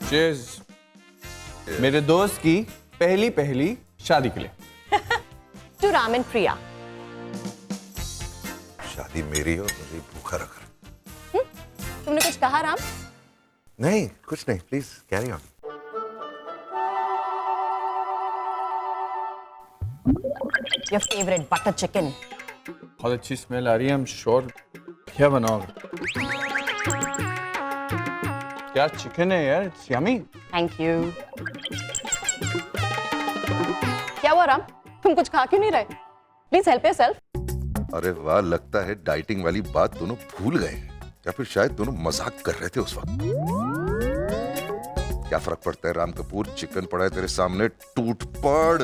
Cheers मेरे दोस्त की पहली शादी के लिए। टू राम एंड प्रिया। शादी मेरी और मुझे भूखा रख रहा। तुमने कुछ कहा राम? नहीं, कुछ नहीं, please carry on. Your favourite butter chicken. बहुत अच्छी स्मेल आ रही है। आई एम श्योर क्या बनाओगे? क्या चिकन है यार, इट्स यमी। Thank you. क्या हुआ राम, तुम कुछ खा क्यों नहीं रहे? Please help yourself. अरे वाह, लगता है डाइटिंग वाली बात दोनों भूल गए हैं, या फिर शायद दोनों मजाक कर रहे थे उस वक्त। क्या फर्क पड़ता है राम कपूर, चिकन पड़ा है तेरे सामने, टूट पड़।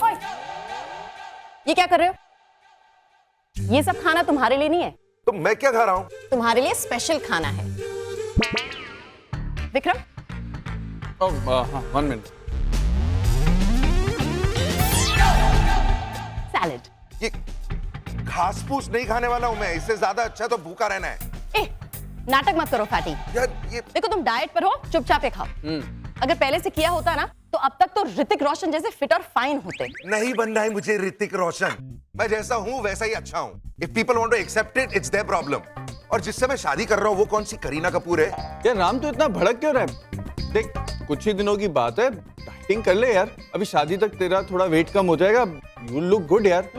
ओए, ये क्या कर रहे हो? ये सब खाना तुम्हारे लिए नहीं है। तो मैं क्या खा रहा हूँ? तुम्हारे लिए स्पेशल खाना है। विक्रम, हाँ, 1 मिनट। सैलेड। ये घास फूस नहीं खाने वाला हूँ मैं, इससे ज्यादा अच्छा तो भूखा रहना है। ए, नाटक मत करो फैटी। यार ये देखो तुम डाइट पर हो, चुपचाप पे खाओ। अगर पहले से किया होता ना तो अब तक तो ऋतिक रोशन जैसे फिट और फाइन होते। नहीं बनना है मुझे ऋतिक रोशन, मैं जैसा हूँ वैसा ही अच्छा हूँ। If people want to accept it, it's their problem. और जिससे मैं शादी कर रहा हूँ वो कौन सी करीना कपूर है? यार राम तो इतना भड़क क्यों रहा है? देख, कुछ ही दिनों की बात है, डाइटिंग कर ले यार। अभी शादी तक तेरा थोड़ा वेट कम हो जाएगा, यू लुक गुड यार।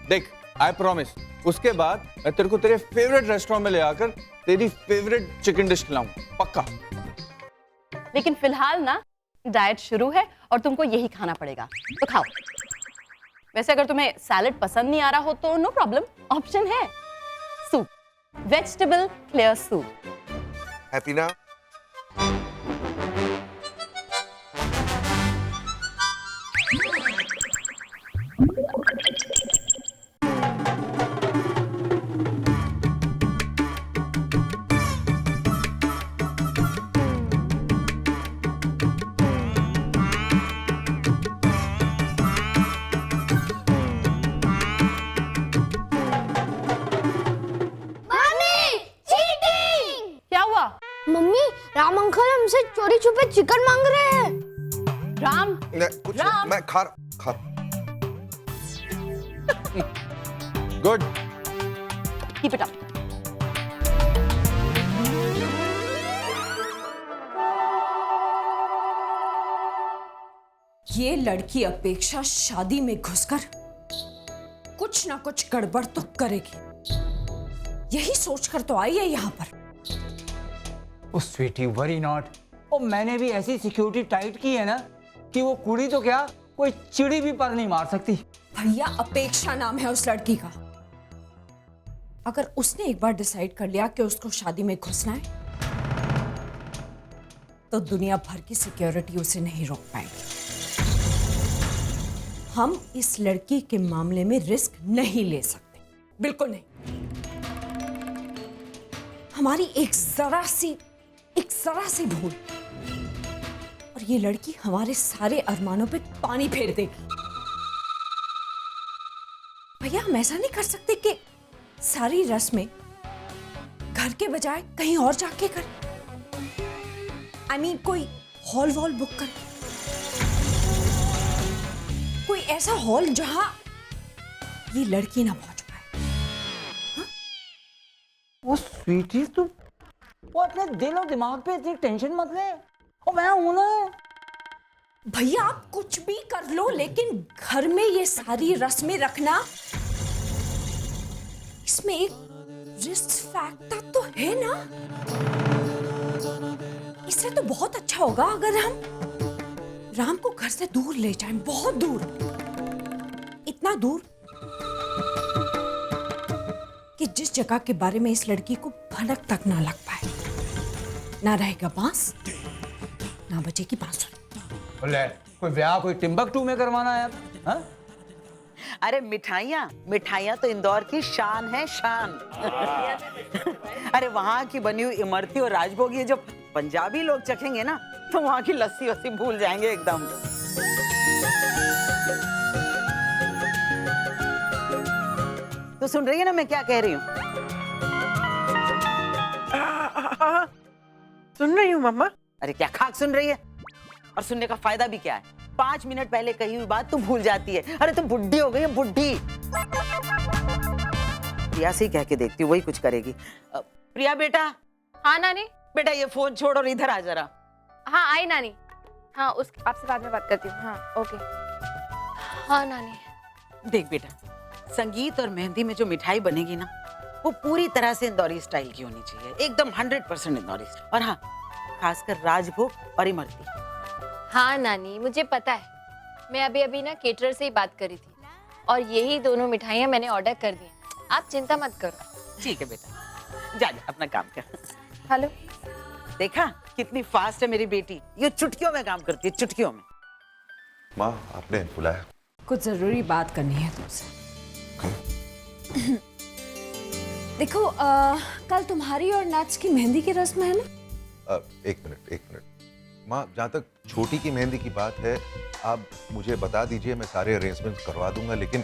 देख, आई प्रॉमिस, उसके बाद मैं तेरे को तेरे फेवरेट रेस्टोरेंट में ले आकर तेरी फेवरेट चिकन डिश खिलाऊं, पक्का। लेकिन फिलहाल ना डाइट शुरू है और तुमको यही खाना पड़ेगा, तो खाओ। वैसे अगर तुम्हें सैलेड पसंद नहीं आ रहा हो तो नो प्रॉब्लम, ऑप्शन है soup, vegetable clear soup. Happy ना? मम्मी, राम अंकल हमसे चोरी छुपे चिकन मांग रहे हैं। राम, कुछ राम। मैं खा गुड, कीप इट अप। ये लड़की अपेक्षा शादी में घुसकर कुछ ना कुछ गड़बड़ तो करेगी, यही सोचकर तो आई है यहाँ पर। ओ स्वीटी, वरी नॉट। और मैंने भी ऐसी सिक्योरिटी टाइट की है ना कि वो कुड़ी तो क्या, कोई चिड़ी भी पर नहीं मार सकती। भैया, अपेक्षा नाम है उस लड़की का। अगर उसने एक बार डिसाइड कर लिया कि उसको शादी में घुसना है तो दुनिया भर की सिक्योरिटी उसे नहीं रोक पाएगी। हम इस लड़की के मामले में रिस्क नहीं ले सकते, बिल्कुल नहीं। हमारी एक जरा सी भूल और ये लड़की हमारे सारे अरमानों पे पानी फेर देगी। भैया, हम ऐसा नहीं कर सकते कि सारी रस्में घर के बजाय कहीं और जाके कर। I mean, कोई हॉल वॉल बुक कर, कोई ऐसा हॉल जहां ये लड़की ना पहुंच पाए। वो स्वीटी, तू वो अपने दिल और दिमाग पे इतनी टेंशन मत ले। और मैं हूं ना। भैया, आप कुछ भी कर लो, लेकिन घर में ये सारी रस्में रखना, इसमें एक रिस्क फैक्टर तो है ना। इससे तो बहुत अच्छा होगा अगर हम राम को घर से दूर ले जाएं, बहुत दूर, इतना दूर कि जिस जगह के बारे में इस लड़की को भनक तक ना लग पाए। ना रहेगा बांस, ना बजेगी बांसुरी। बोले कोई ब्याह कोई टिम्बकटू में करवाना है यार? हाँ? अरे मिठाइयाँ तो इंदौर की शान है, शान। अरे वहाँ की बनी हुई इमरती और राजभोग ये जो पंजाबी लोग चखेंगे ना तो वहाँ की लस्सी वस्सी भूल जाएंगे एकदम। तो सुन रही है ना मैं क्या कह रही हूँ? सुन रही हूँ मम्मा। अरे क्या खाक सुन रही है? और सुनने का फायदा भी क्या है? 5 मिनट पहले कही हुई बात तू भूल जाती है। अरे तू बुढ़ी हो गई है, बुढ़ी। प्रिया से ही कह के देखती हूँ, वही कुछ करेगी। प्रिया बेटा। हाँ नानी। बेटा ये फोन छोड़ और इधर आ जरा। हाँ आई नानी। हाँ उस आपसे बाद में बात करती हूँ। हाँ ओके। हाँ नानी। देख बेटा, संगीत और मेहंदी में जो मिठाई बनेगी ना, वो पूरी तरह से इंदौरी स्टाइल की होनी चाहिए, एकदम 100% इंदौरी स्टाइल। और हाँ, खासकर राजभोग और इमरती। हाँ नानी मुझे पता है, मैं अभी अभी ना केटरर से ही बात करी थी और यही दोनों मिठाइयाँ मैंने ऑर्डर कर दी, आप चिंता मत करो। ठीक है बेटा, जा जा अपना काम कर। हेलो। देखा कितनी फास्ट है मेरी बेटी, ये चुटकियों में काम करती है, चुटकियों में। माँ आपने बुलाया? कुछ जरूरी बात करनी है तुमसे। देखो कल तुम्हारी और नाच की मेहंदी की रस्म है ना? एक मिनट माँ, जहाँ तक छोटी की मेहंदी की बात है, आप मुझे बता दीजिए, मैं सारे अरेंजमेंट्स करवा दूंगा, लेकिन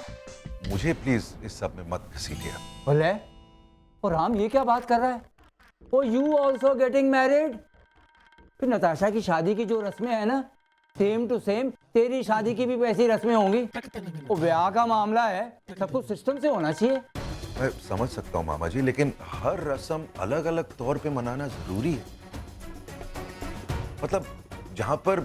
मुझे प्लीज इस सब में मत घसीटिए। बोले और राम ये क्या बात कर रहा है? ओ यू ऑल्सो गेटिंग मैरिड? फिर नताशा की शादी की जो रस्में है ना, सेम टू सेम तेरी शादी की भी वैसी रस्में होंगी। वो ब्याह का मामला है, सब कुछ सिस्टम से होना चाहिए। मैं समझ सकता हूँ मामा जी, लेकिन हर रस्म अलग अलग तौर पे मनाना जरूरी है। मतलब जहाँ पर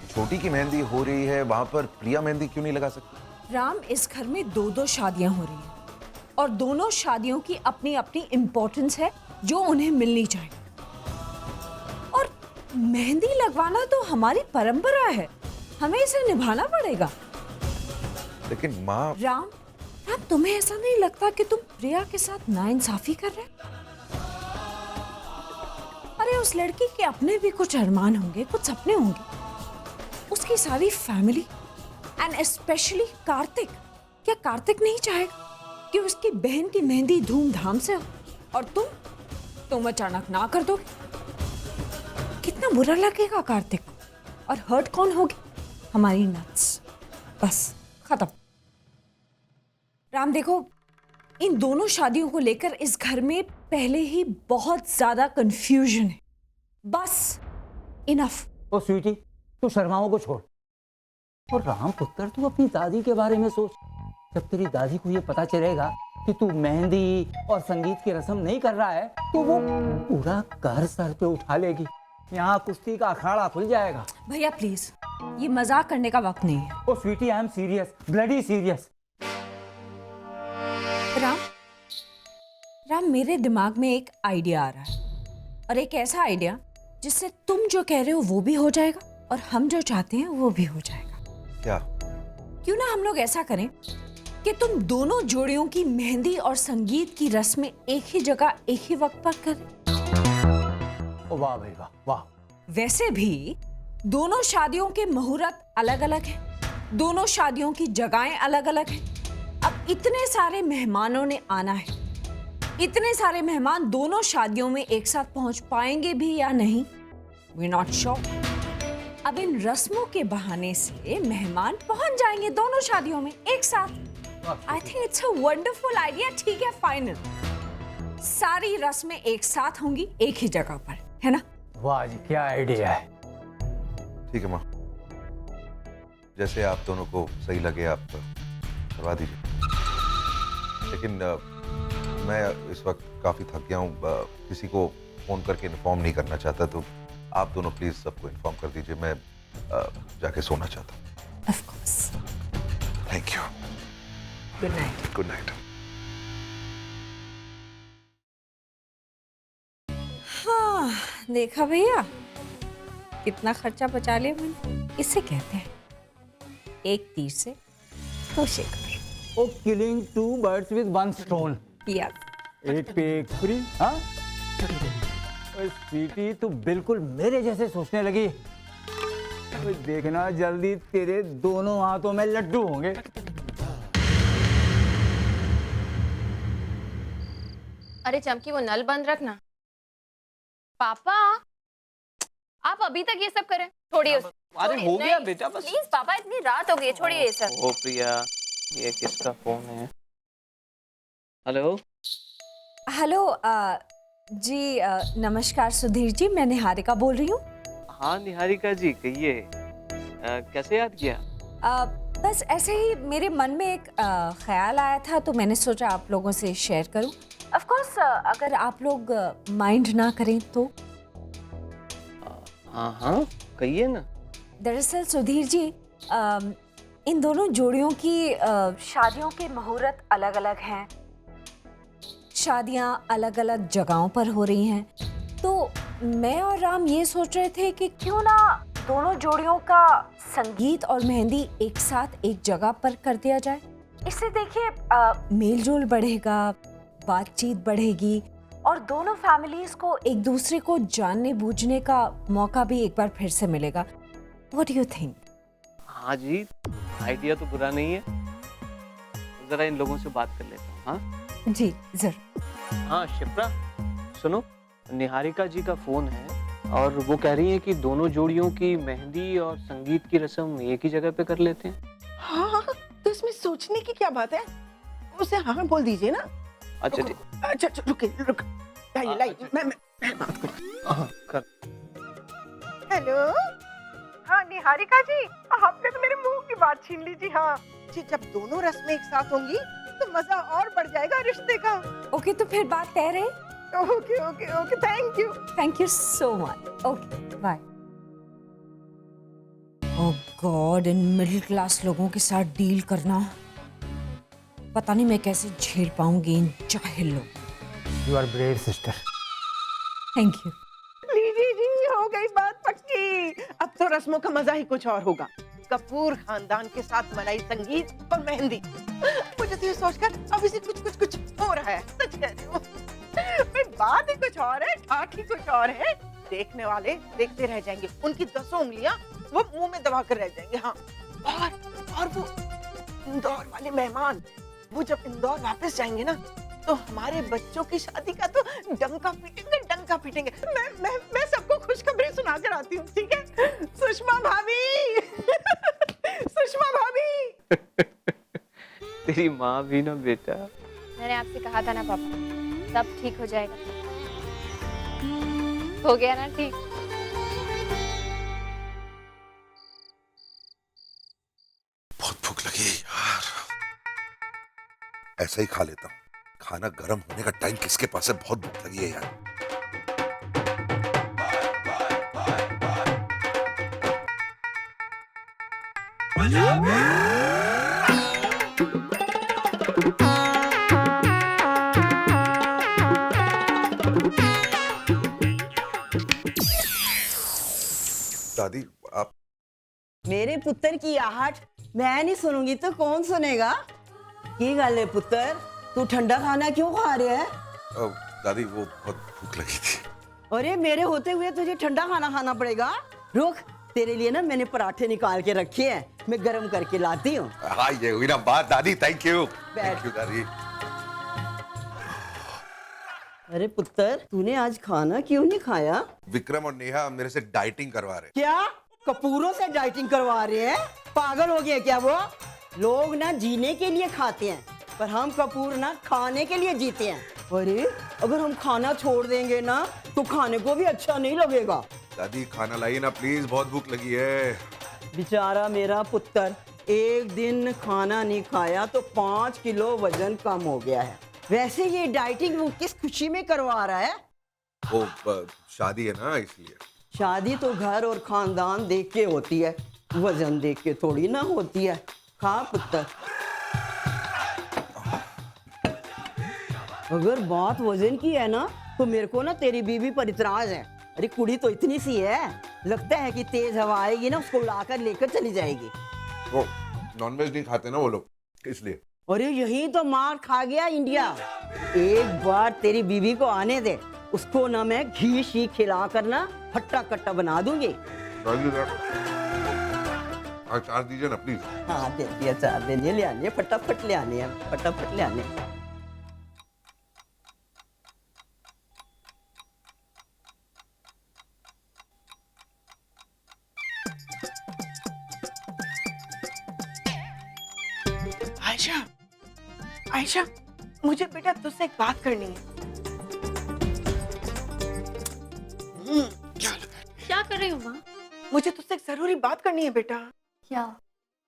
छोटी की मेहंदी हो रही है, वहां पर प्रिया मेहंदी क्यों नहीं लगा सकती? राम, इस घर में 2-2 शादियां हो रही हैं और दोनों शादियों की अपनी अपनी इम्पोर्टेंस है जो उन्हें मिलनी चाहिए। और मेहंदी लगवाना तो हमारी परंपरा है, हमें इसे निभाना पड़ेगा। लेकिन माँ। राम, तुम्हें ऐसा नहीं लगता कि तुम प्रिया के साथ नाइंसाफी कर रहे? अरे उस लड़की के अपने भी कुछ अरमान होंगे, कुछ सपने होंगे। उसकी सारी फैमिली एंड स्पेशली कार्तिक, क्या कार्तिक नहीं चाहेगा कि उसकी बहन की मेहंदी धूमधाम से हो और तुम अचानक ना कर दोगे? कितना बुरा लगेगा कार्तिक को, और हर्ट कौन होगी? हमारी नट्स। बस खत्म। राम देखो, इन दोनों शादियों को लेकर इस घर में पहले ही बहुत ज्यादा कंफ्यूजन है। बस इनफ। ओ स्वीटी, तू शर्माओं को छोड़ और राम पुत्र तू अपनी दादी के बारे में सोच। जब तेरी दादी को ये पता चलेगा कि तू मेहंदी और संगीत की रस्म नहीं कर रहा है, तो वो पूरा घर सर पे उठा लेगी। यहाँ कुश्ती का अखाड़ा खुल जाएगा। भैया प्लीज, ये मजाक करने का वक्त नहीं है। Oh sweetie, I am serious, bloody serious. Ram, मेरे दिमाग में एक आइडिया आ रहा है, और एक ऐसा आइडिया जिससे तुम जो कह रहे हो वो भी हो जाएगा और हम जो चाहते हैं वो भी हो जाएगा। क्या? क्यों ना हम लोग ऐसा करें कि तुम दोनों जोड़ियों की मेहंदी और संगीत की रस्में एक ही जगह एक ही वक्त पर करें। ओ वाह भाई वाह, वाह। वैसे भी दोनों शादियों के मुहूर्त अलग अलग हैं, दोनों शादियों की जगहें अलग अलग हैं। अब इतने सारे मेहमानों ने आना है, इतने सारे मेहमान दोनों शादियों में एक साथ पहुंच पाएंगे भी या नहीं, वी नॉट श्योर। अब इन रस्मों के बहाने से मेहमान पहुंच जाएंगे दोनों शादियों में एक साथ। I think it's a wonderful idea. ठीक है, फाइनल। सारी रस्में एक साथ होंगी एक ही जगह पर, है ना? वाह जी, क्या आइडिया है। ठीक है माँ, जैसे आप दोनों को सही लगे आप करवा दीजिए। लेकिन मैं इस वक्त काफी थक गया हूँ, किसी को फोन करके इन्फॉर्म नहीं करना चाहता, तो आप दोनों प्लीज सबको इन्फॉर्म कर दीजिए। मैं जाके सोना चाहता हूँ। Of course. Thank you. Good night. Good night. हाँ, देखा भैया, कितना खर्चा बचा लिया मैंने। इसे कहते हैं एक तीर से दो शिकार। Oh killing 2 birds with 1 stone। Yes. एक पे एक फ्री। हाँ, स्वीटी तू बिल्कुल मेरे जैसे सोचने लगी। देखना जल्दी तेरे दोनों हाथों में लड्डू होंगे। अरे चमकी वो नल बंद रखना। पापा आप अभी तक ये सब करें, छोड़िए उसे। अरे हो गया बेटा, बस प्लीज पापा, इतनी रात हो गई है, छोड़िए ये सब। ओ प्रिया, ये किसका फोन है? हेलो। हेलो जी, नमस्कार सुधीर जी, मैं निहारिका बोल रही हूँ। हाँ निहारिका जी कहिए, कैसे याद किया? बस ऐसे ही मेरे मन में एक ख्याल आया था तो मैंने सोचा आप लोगों से शेयर करूं। ऑफ कोर्स अगर आप लोग माइंड ना करें तो। हाँ हाँ कहिए ना। दरअसल सुधीर जी, इन दोनों जोड़ियों की शादियों के मुहूर्त अलग अलग हैं, शादियां अलग अलग जगहों पर हो रही हैं, तो मैं और राम ये सोच रहे थे कि क्यों ना दोनों जोड़ियों का संगीत और मेहंदी एक साथ एक जगह पर कर दिया जाए। इससे देखिए मेल जोल बढ़ेगा, बातचीत बढ़ेगी और दोनों फैमिलीज को एक दूसरे को जानने बूझने का मौका भी एक बार फिर से मिलेगा। What do you think? हाँ जी, आइडिया तो बुरा नहीं है, जरा इन लोगों से बात कर लेता हूँ। हाँ जी जरूर। हाँ शिप्रा सुनो, निहारिका जी का फोन है और वो कह रही है कि दोनों जोड़ियों की मेहंदी और संगीत की रस्म एक ही जगह पे कर लेते हैं। हाँ, तो इसमें सोचने की क्या बात है, उसे हाँ बोल दीजिए ना। अच्छा ठीक। अच्छा रुक लाइए मैं बात करूं। हाँ कर। हेलो, हाँ निहारिका जी, आपने तो मेरे मुंह की बात छीन ली जी। हाँ जी, जब दोनों रस्में एक साथ होंगी तो मजा और बढ़ जाएगा रिश्ते का। ओके तो फिर बात तय रही। Okay okay okay, thank you so much. Okay bye. Oh god, इन मिडिल क्लास लोगों के साथ डील करना, पता नहीं मैं कैसे झेल पाऊंगी इन जाहिल लोग। You are brave sister. Thank you. लीजिए जी, हो गई बात पक्की। अब तो रस्मों का मजा ही कुछ और होगा। कपूर खानदान के साथ मलाई संगीत और मेहंदी। मुझे तो ये सोचकर अभी से कुछ हो रहा है, सच कह रही हूँ। बात ही कुछ और है, ठाठ ही कुछ और है। देखने वाले देखते रह जाएंगे, उनकी 10 उंगलियां वो मुंह में दबा कर रह जाएंगे। हाँ, और वो इंदौर वाले मेहमान, वो जब इंदौर वापस जाएंगे ना तो हमारे बच्चों की शादी का तो डंका पीटेंगे। मैं सबको खुशखबरी सुना कर आती हूँ, ठीक है? सुषमा भाभी सुषमा भाभी। तेरी माँ भी ना बेटा। मैंने आपसे कहा था ना पापा, सब ठीक हो जाएगा। हो गया ना ठीक। बहुत भूख लगी है यार, ऐसा ही खा लेता हूँ। खाना गर्म होने का टाइम किसके पास है, बहुत भूख लगी है यार। दादी आप। मेरे पुत्र की आहट मैं नहीं सुनूंगी तो कौन सुनेगा? की गल है पुत्र, तू ठंडा खाना क्यों खा रहे है? दादी वो बहुत भूख लगी थी। अरे मेरे होते हुए तुझे ठंडा खाना खाना पड़ेगा। रुक, तेरे लिए ना मैंने पराठे निकाल के रखे हैं, मैं गरम करके लाती हूँ। हाँ ये हुई ना बात दादी, थैंक यू दादी। अरे पुत्र, तूने आज खाना क्यों नहीं खाया? विक्रम और नेहा मेरे से डाइटिंग करवा रहे। क्या कपूरों से डाइटिंग करवा रहे हैं? पागल हो गए क्या वो? लोग ना जीने के लिए खाते हैं, पर हम कपूर ना खाने के लिए जीते हैं। अरे अगर हम खाना छोड़ देंगे ना तो खाने को भी अच्छा नहीं लगेगा। दादी खाना लाइए ना प्लीज, बहुत भूख लगी है। बेचारा मेरा पुत्र, एक दिन खाना नहीं खाया तो 5 किलो वजन कम हो गया है। वैसे ये डाइटिंग वो किस खुशी में करवा रहा है? वो शादी है ना इसलिए। शादी तो घर और खानदान देख के होती है, वजन देख के थोड़ी ना होती है। खा पुत्र। अगर बात वजन की है ना तो मेरे को ना तेरी बीवी पर इतराज है। अरे कुड़ी तो इतनी सी है, लगता है कि तेज हवा आएगी ना उसको उड़ाकर लेकर चली जाएगी। वो नॉनवेज नहीं खाते ना वो लोग, इसलिए। अरे यही तो मार खा गया इंडिया। एक बार तेरी बीवी को आने दे, उसको ना मैं घी शी खिला कर ना हट्टा कट्टा बना दूंगी। अचार दीजिए ना प्लीज। हाँ दे दिया, अचार दे दिए, ले आने फटाफट, ले आने फटाफट, ले आने। आयशा, आयशा, मुझे बेटा तुझसे एक बात करनी है। क्या कर रहे रही हूँ माँ। मुझे तुझसे एक जरूरी बात करनी है बेटा। क्या?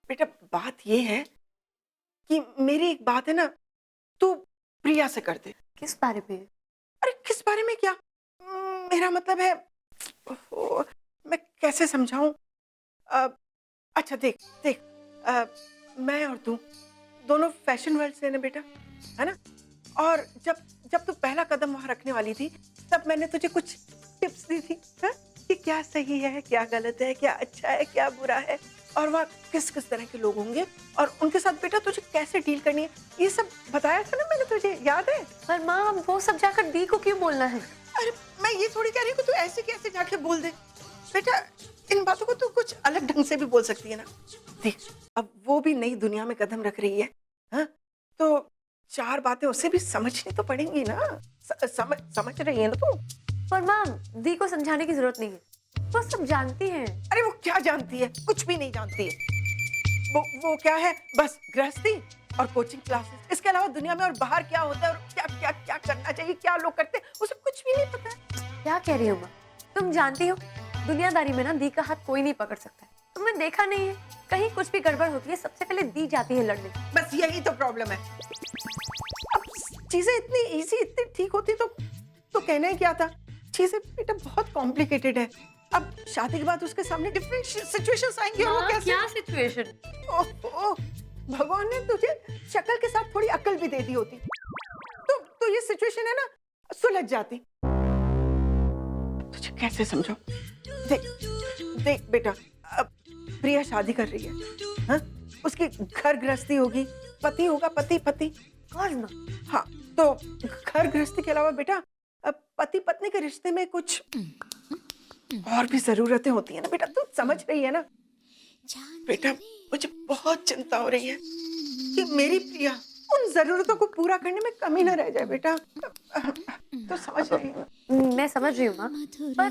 बेटा बात ये है कि मेरी एक बात है ना, तू प्रिया से कर दे। किस बारे में? अरे किस बारे में क्या, मेरा मतलब है, ओहो, मैं कैसे समझाऊं। अच्छा देख देख, मैं और तू दोनों फैशन वर्ल्ड से हैं ना बेटा, है ना। और जब जब तू पहला कदम वहां रखने वाली थी, तब मैंने तुझे कुछ टिप्स दी थी, है? कि क्या सही है, क्या गलत है, क्या अच्छा है, क्या बुरा है, और वहाँ किस किस तरह के लोग होंगे और उनके साथ बेटा तुझे कैसे डील करनी है, ये सब बताया था ना मैंने तुझे, याद है? पर माँ वो सब जाकर दी को क्यों बोलना है? अरे मैं ये थोड़ी कह रही हूँ कि तू ऐसे कैसे जाके बोल दे बेटा, इन बातों को तू कुछ अलग ढंग से भी बोल सकती है ना। देख अब वो भी नई दुनिया में कदम रख रही है, हाँ? तो 4 बातें उसे भी समझनी तो पड़ेंगी ना। समझ रही है ना तू? पर माँ दी को समझाने की जरूरत नहीं है, वो सब जानती है। अरे वो क्या जानती है, कुछ भी नहीं जानती है। वो क्या है, बस गृहस्थी और कोचिंग क्लासेस, इसके अलावा दुनिया में और बाहर क्या होता है और क्या क्या क्या करना चाहिए, क्या लोग करते हैं, उसे कुछ भी नहीं पता है। क्या कह रही हो माँ? तुम जानती हो दुनियादारी में ना दी का हाथ कोई नहीं पकड़ सकता है। तुमने देखा नहीं है, कहीं कुछ भी गड़बड़ होती है सबसे पहले दी जाती है लड़ने। बस यही तो प्रॉब्लम है। अब चीजें इतनी इजी, इतनी ठीक होती तो कहना ही क्या था। चीजें बेटा बहुत कॉम्प्लिकेटेड है। अब शादी के बाद उसके सामने डिफरेंट सिचुएशंस आएंगी और वो कैसे? क्या सिचुएशन? ओह, भगवान ने तुझे शक्ल के साथ थोड़ी अक्ल भी दे दी होती तो ये सिचुएशन है ना सुलझ जाती। तुझे कैसे समझाऊं? देख बेटा, अब प्रिया शादी कर रही है, हाँ? उसकी घर गृहस्थी होगी, पति होगा, पति। कौन? हाँ, तो घर गृहस्थी के अलावा बेटा पति पत्नी के रिश्ते में कुछ और भी जरूरतें होती है ना बेटा, तू समझ रही है ना? बेटा मुझे बहुत चिंता हो रही है कि मेरी प्रिया उन जरूरतों को पूरा करने में कमी न रह जाए बेटा। तो समझ रही है? मैं समझ रही हूँ माँ, पर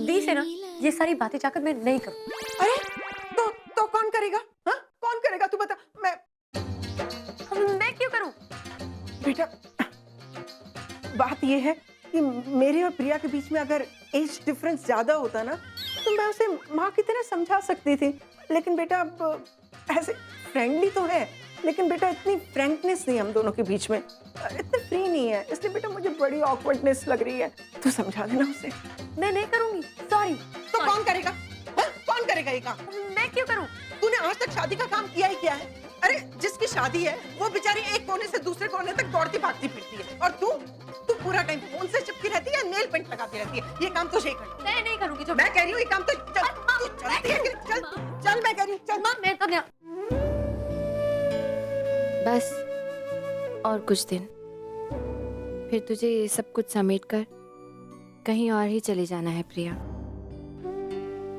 दी से ना ये सारी बातें जाकर मैं नहीं करूँ। अरे तो कौन करेगा? हाँ, कौन करेगा तू बता। मैं क्यों करूँ? बेटा बात ये है कि मेरे और प्रिया के बीच में अगर एज डिफरेंस ज्यादा होता ना, तो मैं उसे माँ की तरह समझा सकती थी। लेकिन बेटा अब ऐसे फ्रेंडली तो है, लेकिन बेटा इतनी फ्रैंकनेस नहीं हम दोनों के बीच में, इतने फ्री नहीं है, इसलिए बेटा मुझे बड़ी ऑकवर्डनेस लग रही है। तू समझा देना उसे। मैं नहीं करूँगी, सॉरी। तो कौन करेगा? हाँ? कौन करेगा ये काम? मैं क्यों करूँ? तूने आज तक शादी का काम किया ही क्या है? अरे जिसकी शादी है वो बेचारी एक कोने से दूसरे कोने तक दौड़ती भागती फिरती है, और तू पूरा टाइम फोन से चिपकी रहती है, नेल पेंट लगाती रहती है। ये काम तुझे ही करना। मैं नहीं करूँगी। तो मैं कह रही हूँ ये काम तो चल, तू चलती है कि चल, चल मैं कह रही हूँ चल। माँ मैं तो नहीं। बस और कुछ दिन, फिर तुझे ये सब कुछ समेटकर कहीं और ही चले जाना है प्रिया।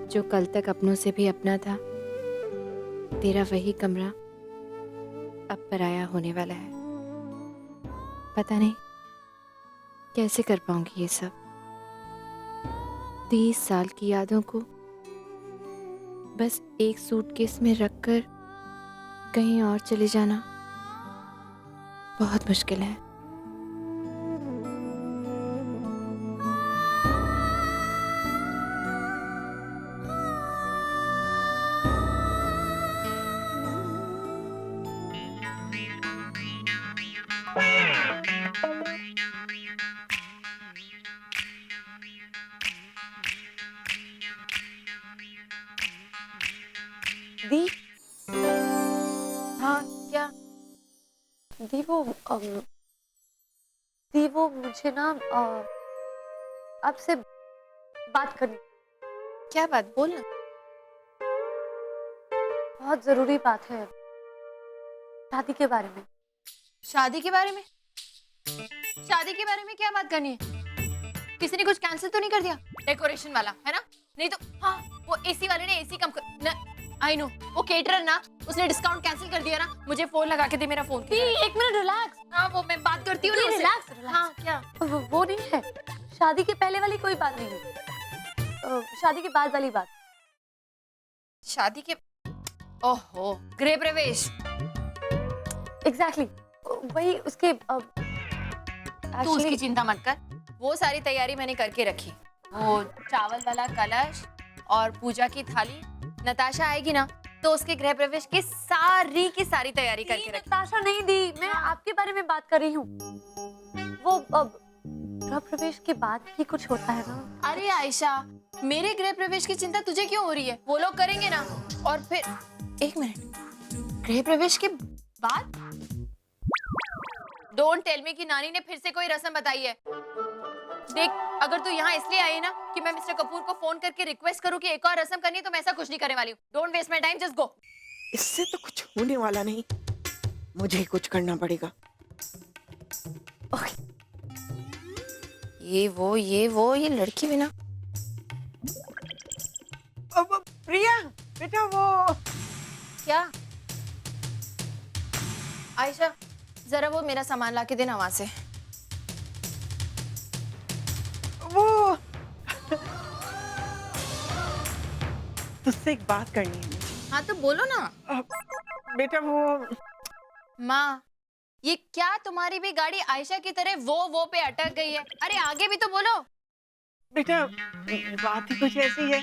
जो कल तक अपनों से भी अपना था, तेरा वही कमरा अब पराया होने वाला है। पता नहीं कैसे कर पाऊंगी ये सब। 30 साल की यादों को बस एक सूटकेस में रखकर कहीं और चले जाना बहुत मुश्किल है। दी? हाँ क्या? दी वो मुझे ना आपसे बात करनी। क्या बात? बोल ना। बहुत जरूरी बात है, शादी के बारे में। शादी के बारे में? शादी के बारे में क्या बात करनी है? किसी ने कुछ कैंसिल तो नहीं कर दिया? डेकोरेशन वाला है ना? नहीं तो हाँ, वो एसी वाले ने एसी कम कर। आई नो, वो केटरर ना, उसने डिस्काउंट कैंसिल कर दिया ना। मुझे फोन लगा के दे, मेरा फोन। एक मिनट रिलैक्स। हाँ वो मैं बात करती हूँ ना। रिलैक्स। हाँ क्या? वो नहीं है, शादी के पहले वाली कोई बात नहीं है, शादी के बाद वाली बात। शादी के? ओहो, गृह प्रवेश। एग्जैक्टली, वही उसके तू उसकी चिंता मत कर, वो सारी तैयारी मैंने करके रखी। वो चावल वाला कलश और पूजा की थाली। नताशा आएगी ना तो उसके गृह प्रवेश की सारी तैयारी करके रखी। नताशा नहीं दी, मैं आपके बारे में बात कर रही हूँ। वो गृह प्रवेश के बाद भी कुछ होता है ना। अरे आयशा, मेरे गृह प्रवेश की चिंता तुझे क्यों हो रही है? वो लोग करेंगे ना। और फिर एक मिनट, गृह प्रवेश के बाद डोंट टेल मी कि नानी ने फिर से कोई रस्म बताई है। देख, अगर तू यहाँ इसलिए आई है ना कि मैं मिस्टर कपूर को फोन करके रिक्वेस्ट करूँ कि एक और रस्म करनी है, तो मैं ऐसा कुछ नहीं करने वाली हूँ। Don't waste my time, just go. इससे तो कुछ होने वाला नहीं, मुझे ही कुछ करना पड़ेगा। ये लड़की भी ना। अब प्रिया बेटा, वो क्या? आयशा, जरा वो मेरा सामान लाके देना वहां से। वो तुझसे एक बात करनी है मुझे। हाँ तो बोलो ना। बेटा वो माँ, ये क्या तुम्हारी भी गाड़ी आयशा की तरह वो पे अटक गई है? अरे आगे भी तो बोलो। बेटा बात ही कुछ ऐसी है,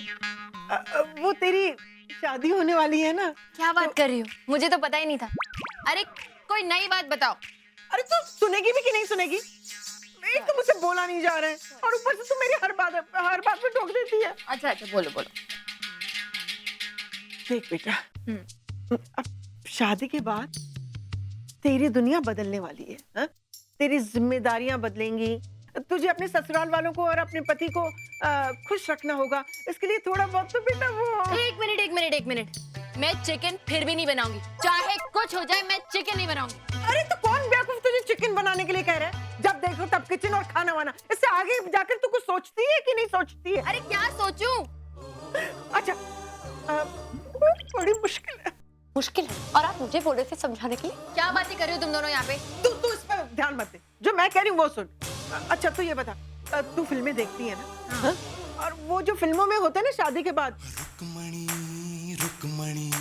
वो तेरी शादी होने वाली है ना। क्या बात कर रही हो? मुझे तो पता ही नहीं था। अरे कोई नई बात बताओ। अरे तू सुनेगी भी कि नहीं सुनेगी? एक तो मुझसे बोला नहीं जा रहा है और ऊपर से तू मेरी हर बात में टोक देती है। अच्छा बोलो। देख बेटा, अब शादी के बाद तेरी दुनिया बदलने वाली है, हा? तेरी जिम्मेदारियां बदलेंगी, तुझे अपने ससुराल वालों को और अपने पति को खुश रखना होगा। इसके लिए थोड़ा बहुत तो बेटा वो। एक मिनट, मैं चिकन फिर भी नहीं बनाऊंगी, चाहे कुछ हो जाए, मैं चिकन नहीं बनाऊंगी। अरे तो कौन बेवकूफ तुझे चिकन बनाने के लिए कह रहा है? जब देखो तब किचन और खाना वाना। इससे आगे जाकर तू कुछ सोचती है कि नहीं सोचती है? अरे क्या सोचूं? अच्छा, बड़ी मुश्किल है। मुश्किल है और आप मुझे बोल रहे थे समझाने के लिए। क्या बातें कर रही हो तुम दोनों यहाँ पे? तू इस पर ध्यान मत दे, जो मैं कह रही हूँ वो सुन। अच्छा तू ये बता, तू फिल्में देखती है ना? हाँ? और वो जो फिल्मों में होता है ना शादी के बाद, रुकमणी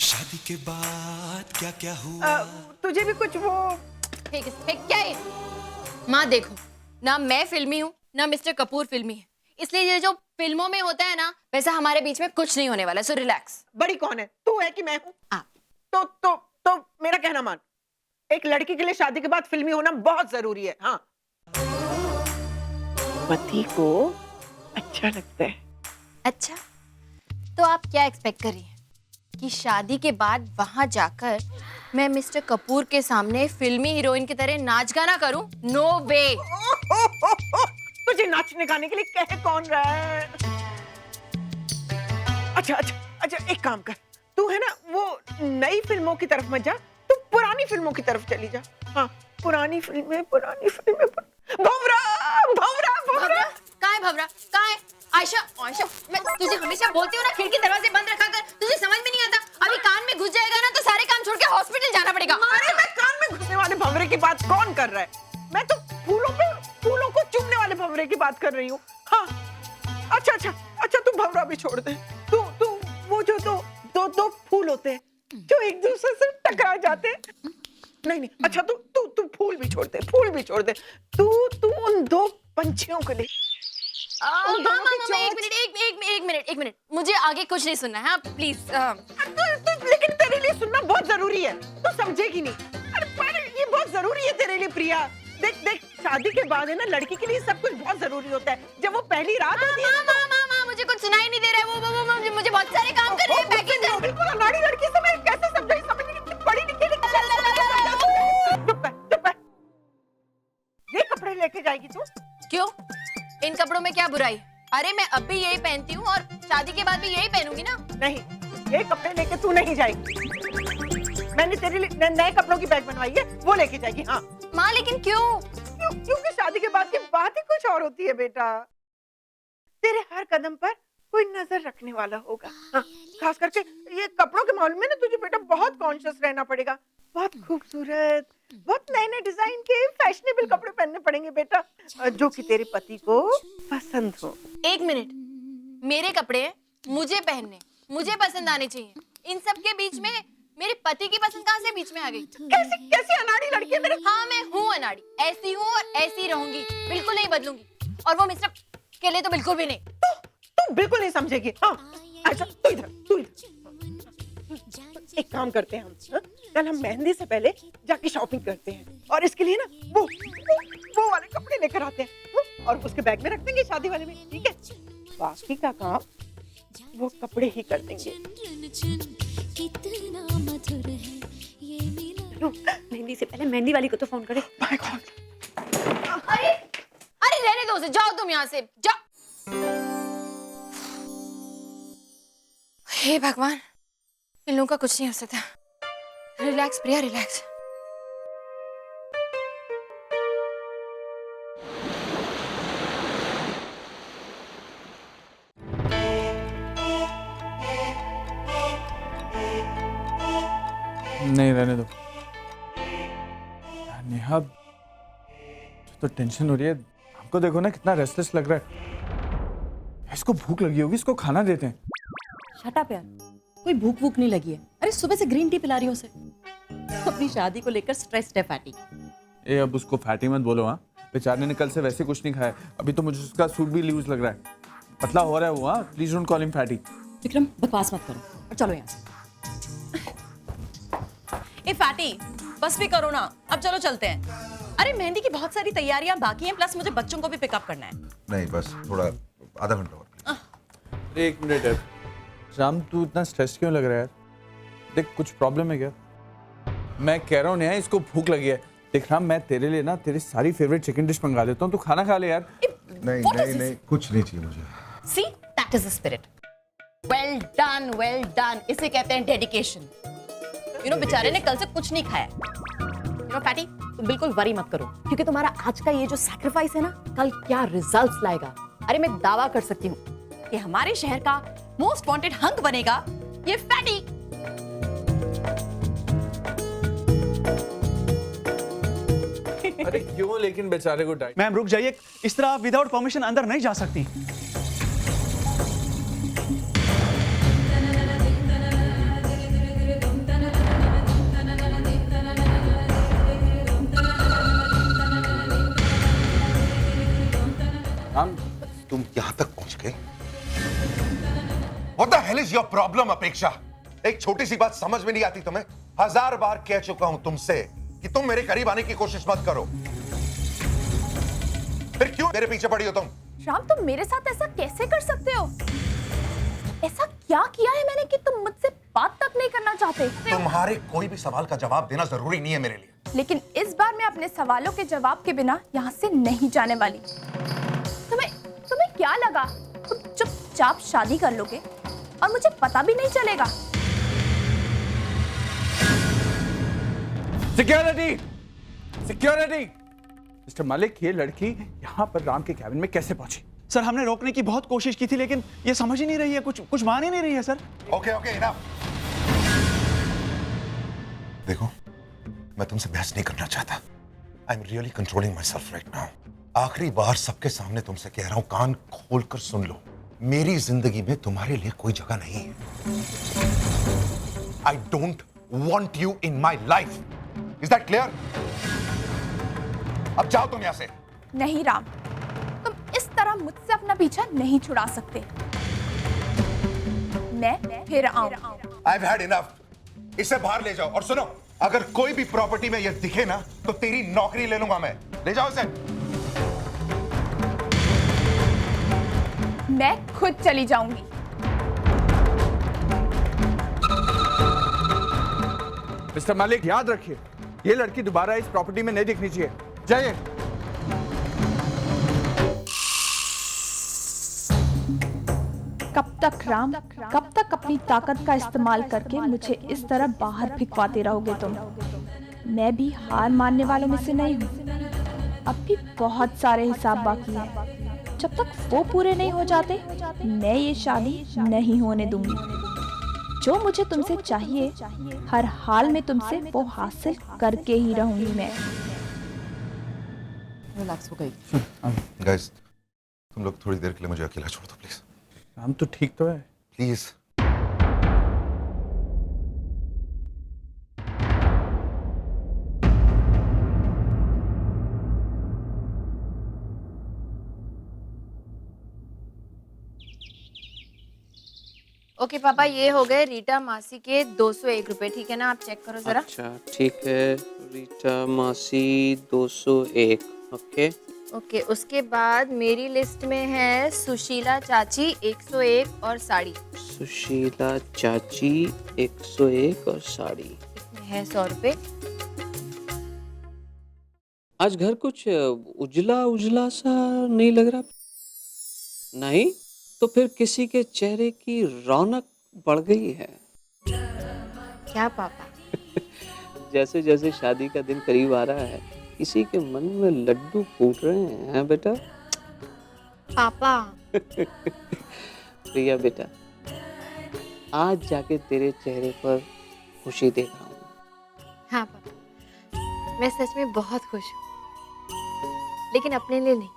शादी के बाद क्या क्या हुआ, तुझे भी कुछ वो फेंक क्या है? माँ देखो, ना मैं फिल्मी हूँ ना मिस्टर कपूर फिल्मी है, इसलिए ये जो फिल्मों में होता है ना वैसा हमारे बीच में कुछ नहीं होने वाला। So relax. बड़ी कौन है, तू है कि मैं हूँ? तो मेरा कहना मान, एक लड़की के लिए शादी के बाद फिल्मी होना बहुत जरूरी है। हाँ, पति को अच्छा लगता है। अच्छा, तो आप क्या एक्सपेक्ट कर रही हैं कि शादी के बाद वहां जाकर मैं मिस्टर कपूर के सामने फिल्मी हीरोइन की तरह नाच गाना करूं? नो वे। तुझे नाचने गाने के लिए कह कौन रहा है? अच्छा, एक काम कर, तू है ना वो नई फिल्मों की तरफ मत जा, तू पुरानी फिल्मों की तरफ चली जा। हाँ, पुरानी फिल्में। भंवरा। कहाँ है? आयशा, मैं तुझे हमेशा बोलती हूँ ना, खिड़की दरवाजे बंद रखा कर। तुझे समझ में नहीं आता? अभी कान में घुस जाएगा ना तो सारे काम छोड़ के हॉस्पिटल जाना पड़ेगा। अरे मैं कान में घुसने वाले भंवरे की बात कौन कर रहा है? मैं तो फूलों को चूमने वाले भंवरे की बात कर रही हूँ। हाँ, अच्छा तू भंवरा भी छोड़ दे। तू वो जो दो फूल होते हैं जो एक दूसरे से टकरा जाते हैं। नहीं, अच्छा तू फूल भी छोड़ दे। तू उन दो पंछियों के लिए। एक मिनट, मुझे आगे कुछ नहीं सुनना है। हाँ प्लीज। लेकिन तेरे लिए सुनना बहुत जरूरी है, तू समझेगी नहीं। अरे पर ये बहुत जरूरी है तेरे लिए प्रिया। देख, शादी के बाद है ना लड़की के लिए सब कुछ बहुत जरूरी होता है। जब वो पहली रात होती है ना, मुझे कुछ सुनाई नहीं दे रहा है। वो मुझे बहुत सारे काम करने हैं। पैकिंग कर। बिल्कुल अनाड़ी लड़की से मैं कैसे समझाई कितनी बड़ी निकली। चुप है। ये कपड़े लेके जाएगी तू? क्यों? इन कपड़ों में क्या बुराई? अरे मैं अब भी यही पहनती हूँ और शादी के बाद भी यही पहनूंगी ना। नहीं, ये कपड़े लेके तू नहीं जाएगी। मैंने तेरे लिए नए कपड़ों की बैग बनवाई है, वो लेके जाएगी। हाँ माँ, लेकिन क्यों? क्योंकि शादी के बाद की बात ही कुछ और होती है बेटा। तेरे हर कदम पर कोई नजर रखने वाला होगा। हाँ, खास करके ये कपड़ों के मामले में ना तुझे बेटा बहुत कॉन्शियस रहना पड़ेगा। बहुत खूबसूरत, बहुत नए नए डिजाइन के फैशनेबल कपड़े पहनने पड़ेंगे बेटा, जो कि तेरे पति को पसंद हो। एक मिनट, मेरे कपड़े मुझे पहनने, मुझे पसंद आने चाहिए। इन सब के बीच में मेरे पति की पसंद कहाँ से बीच में आ गई? कैसी अनाड़ी लड़की है मेरे। हाँ, मैं हूँ अनाड़ी, ऐसी हूँ और ऐसी रहूंगी, बिल्कुल नहीं बदलूंगी। और वो मिस्टर के लिए तो बिल्कुल भी नहीं। तू बिल्कुल नहीं समझेगी। हाँ अच्छा तू इधर एक काम करते हैं हम, हाँ? कल हम मेहंदी से पहले जाके शॉपिंग करते हैं और इसके लिए ना वो वाले कपड़े लेकर आते हैं, हाँ? और उसके बैग में रख देंगे शादी वाले में, ठीक है? बाकी का काम वो कपड़े ही कर देंगे। मेहंदी से पहले मेहंदी वाली को तो फोन करे। My God. अरे रहने दो उसे, जाओ तुम यहाँ से, जाओ। हे भगवान, इन लोगों का कुछ नहीं हो सकता। रिलैक्स प्रिया, रिलैक्स। नहीं रहने दो नेहा, तो टेंशन हो रही है। हमको देखो ना कितना रेस्टलेस लग रहा है। इसको भूख लगी होगी, इसको खाना देते हैं। शट अप यार, कोई भूख वूख नहीं लगी है। अरे सुबह से ग्रीन टी पिला रही हूँ उसे। अपनी शादी को लेकर स्ट्रेस्ड है फैटी। ए अब उसको फैटी मत बोलो। हाँ बेचारे ने कल से वैसे कुछ नहीं खाया। अभी तो मुझे उसका सूट भी लूज लग रहा है, पतला हो रहा है वो। हाँ please don't call him fatty. Vikram बकवास मत करो और चलो यहाँ से। ए फैटी बस भी करो ना, अब चलो चलते हैं। अरे मेहंदी की बहुत सारी तैयारियां बाकी हैं, प्लस मुझे बच्चों को भी पिकअप करना है। नहीं बस थोड़ा आधा घंटा और। एक मिनट यार, राम तू इतना स्ट्रेस क्यों लग रहा है यार? देख कुछ प्रॉब्लम है क्या? मैं कह रहा हूँ नेहा इसको भूख लगी है। देख राम, मैं तेरे लिए ना तेरी सारी फेवरेट चिकन डिश मंगा देता हूँ, तू खाना खा ले यार। नहीं कुछ नहीं चाहिए मुझे। See that is the spirit. Well done, well done. इसे कहते हैं डेडिकेशन। यू नो बेचारे ने कल से कुछ नहीं खाया। यू नो फैटी तुम बिल्कुल वरी मत करो, क्योंकि तुम्हारा आज का ये जो सैक्रिफाइस है ना, कल क्या रिजल्ट्स लाएगा। अरे मैं दावा कर सकती हूँ कि हमारे शहर का मोस्ट वांटेड हंक बनेगा ये फैटी। अरे क्यों लेकिन बेचारे को डाइट? मैम रुक जाइए, इस तरह आप विदाउट परमिशन अंदर नहीं जा सकती। राम तुम यहाँ तक पहुंच गए? What the hell is your problem, अपेक्षा? एक छोटी सी बात समझ में नहीं आती तुम्हें? 1000 बार कह चुका हूं तुमसे कि तुम मेरे करीब आने की कोशिश मत करो। फिर क्यों मेरे पीछे पड़ी हो तुम? राम तुम मेरे साथ ऐसा कैसे कर सकते हो? ऐसा क्या किया है मैंने कि तुम मुझसे बात तक नहीं करना चाहते? तुम्हारे कोई भी सवाल का जवाब देना जरूरी नहीं है मेरे लिए। लेकिन इस बार मैं अपने सवालों के जवाब के बिना यहाँ से नहीं जाने वाली। तुम्हें क्या लगा तुम चुपचाप शादी कर लोगे और मुझे पता भी नहीं चलेगा? Security, security. मिस्टर मलिक, ये लड़की यहाँ पर राम के कैबिन में कैसे पहुंची? सर हमने रोकने की बहुत कोशिश की थी, लेकिन ये समझ ही नहीं रही है, कुछ मान ही नहीं रही है सर। Okay enough. देखो मैं तुमसे बहस नहीं करना चाहता। I am really controlling my self right now. आखिरी बार सबके सामने तुमसे कह रहा हूं, कान खोल कर सुन लो। मेरी जिंदगी में तुम्हारे लिए कोई जगह नहीं है। I don't want you in my life. Is that clear? अब जाओ तुम यहां से। नहीं राम, तुम इस तरह मुझसे अपना पीछा नहीं छुड़ा सकते। मैं फिर आऊं। I've had enough। इसे बाहर ले जाओ और सुनो, अगर कोई भी प्रॉपर्टी में यह दिखे ना तो तेरी नौकरी ले लूंगा मैं। ले जाओ इसे। मैं खुद चली जाऊंगी। मिस्टर मलिक याद रखिए, ये लड़की दोबारा इस प्रॉपर्टी में नहीं दिखनी चाहिए। जाइए। कब तक राम, कब तक अपनी ताकत का इस्तेमाल करके मुझे इस तरह बाहर फिकवाते रहोगे तुम? मैं भी हार मानने वालों में से नहीं हूँ। अब भी बहुत सारे हिसाब बाकी हैं। जब तक वो पूरे नहीं हो जाते, मैं ये शादी नहीं होने दूंगी। जो मुझे तुमसे चाहिए, हर हाल में तुमसे वो हासिल करके ही रहूंगी मैं। रिलैक्स हो गई। गाइस, तुम लोग थोड़ी देर के लिए मुझे अकेला छोड़ दो प्लीज। राम तो ठीक तो है? प्लीज। ओके पापा, ये हो गए रीटा मासी के 201 रुपए, ठीक है ना? आप चेक करो जरा। अच्छा ठीक है, रीटा मासी 201। ओके ओके, उसके बाद मेरी लिस्ट में है सुशीला चाची 101 और साड़ी। सुशीला चाची 101 और साड़ी। इसमें है 100 रुपए। आज घर कुछ उजला उजला सा नहीं लग रहा? नहीं तो फिर किसी के चेहरे की रौनक बढ़ गई है। क्या पापा? जैसे जैसे शादी का दिन करीब आ रहा है, किसी के मन में लड्डू फूट रहे हैं बेटा। पापा प्रिया बेटा, आज जाके तेरे चेहरे पर खुशी देख रहा हूँ। हाँ पापा, मैं सच में बहुत खुश हूँ, लेकिन अपने लिए नहीं,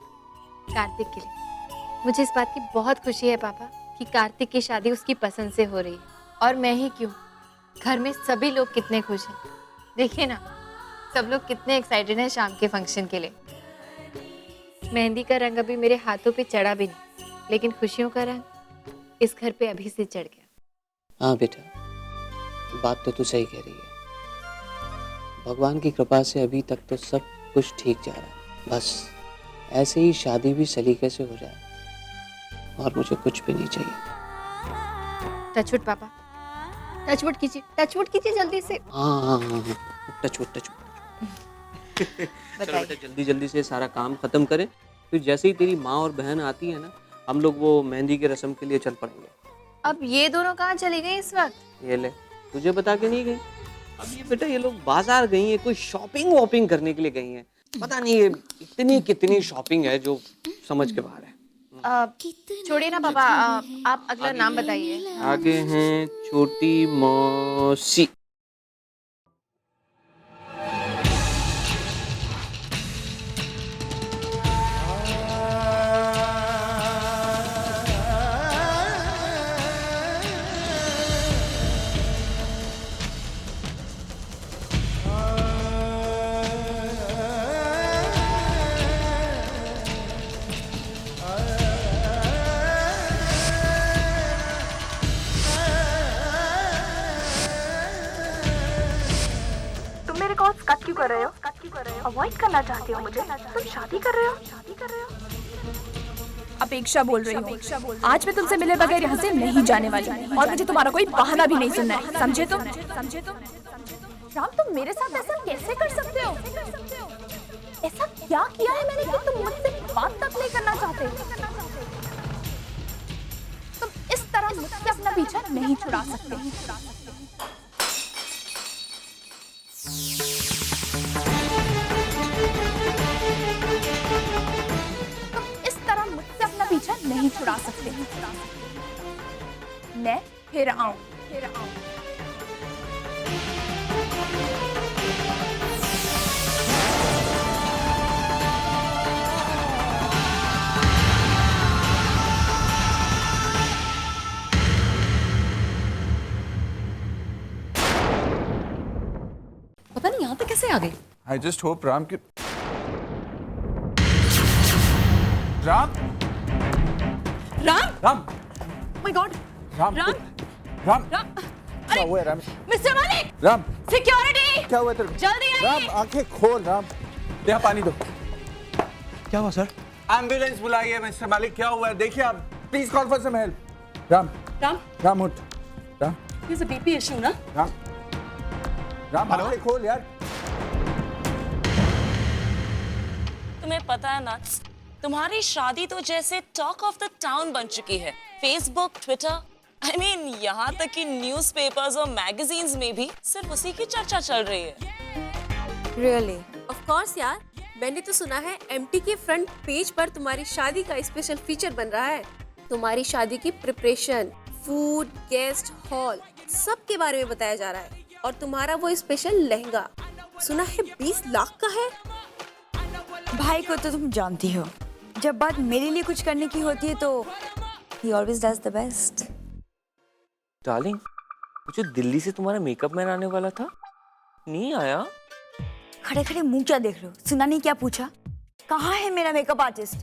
कार्तिक के लिए। मुझे इस बात की बहुत खुशी है पापा कि कार्तिक की शादी उसकी पसंद से हो रही है, और मैं ही क्यों, घर में सभी लोग कितने खुश हैं। देखिए ना, सब लोग कितने एक्साइटेड हैं शाम के फंक्शन के लिए। मेहंदी का रंग अभी मेरे हाथों पे चढ़ा भी नहीं, लेकिन खुशियों का रंग इस घर पे अभी से चढ़ गया। हाँ बेटा, बात तो तू सही कह रही है। भगवान की कृपा से अभी तक तो सब कुछ ठीक जा रहा है। बस ऐसे ही शादी भी सलीके से हो जाए, और मुझे कुछ भी नहीं चाहिए। टचवुड पापा, टचवुड कीजिए जल्दी से। हाँ हाँ हाँ हाँ, टचवुड। चलो बेटा, जल्दी जल्दी से सारा काम खत्म करें, फिर जैसे ही तेरी माँ और बहन आती है ना, हम लोग वो मेहंदी की रस्म के लिए चल पड़ेंगे। अब ये दोनों कहाँ चली गई इस वक्त? ये ले, तुझे बता के नहीं गई? अब ये बेटा, ये लोग बाजार गई हैं, कोई शॉपिंग वॉपिंग करने के लिए गई हैं। पता नहीं ये इतनी कितनी शॉपिंग है जो समझ के बाहर है। छोड़िए ना पापा, आप अगला नाम बताइए। आगे हैं छोटी मौसी। तुम मेरे कॉल्स कट क्यों कर रहे हो? अवॉइड करना चाहते हो मुझे? तुम शादी कर रहे हो? अपेक्षा बोल रही हूँ। आज मैं तुमसे मिले बगैर यहाँ से नहीं जाने वाली, और मुझे तुम्हारा कोई बहाना भी नहीं सुनना है, समझे तुम? राम, तुम मेरे साथ ऐसा कैसे कर सकते हो? ऐसा क्या किया है मैंने कि तुम मुझसे बात तक नहीं करना चाहते? तुम इस तरह मुझसे अपना पीछा नहीं छुड़ा सकते। पीछा नहीं छुड़ा सकते। मैं फिर आऊं। पता नहीं यहाँ तक कैसे आ गई। I just hope राम की राम माय गॉड, राम क्या हुआ है राम? मिस्टर मालिक, राम सिक्योरिटी, क्या हुआ तेरे को? जल्दी आइए। राम आंखें खोल। राम यहाँ पानी दो। क्या हुआ सर? एम्बुलेंस बुलाइए मिस्टर मालिक, क्या हुआ है देखिए आप, please call for some help. Ram उठ। Ram There's a BP issue ना? राम आंखें खोल यार। तुम्हें पता है ना, तुम्हारी शादी तो जैसे टॉक ऑफ द टाउन बन चुकी है। फेसबुक, ट्विटर, I mean, यहाँ तक कि न्यूज़पेपर्स और मैगजीन्स में भी सिर्फ उसी की चर्चा चल रही है। Really? ऑफ कोर्स यार, मैंने तो सुना है एमटी के फ्रंट पेज पर तुम्हारी शादी का स्पेशल फीचर बन रहा है। तुम्हारी शादी की प्रिपरेशन, फूड, गेस्ट, हॉल, सब के बारे में बताया जा रहा है। और तुम्हारा वो स्पेशल लहंगा सुना है 20 लाख का है। भाई को तो तुम जानती हो, जब बात मेरे लिए कुछ करने की होती है तो he always does the best। Darling, जो दिल्ली से तुम्हारा मेकअप मैन आने वाला था, नहीं आया? खड़े खड़े मुंह क्या देख रहे हो? सुना नहीं क्या पूछा? कहाँ है मेरा मेकअप आर्टिस्ट?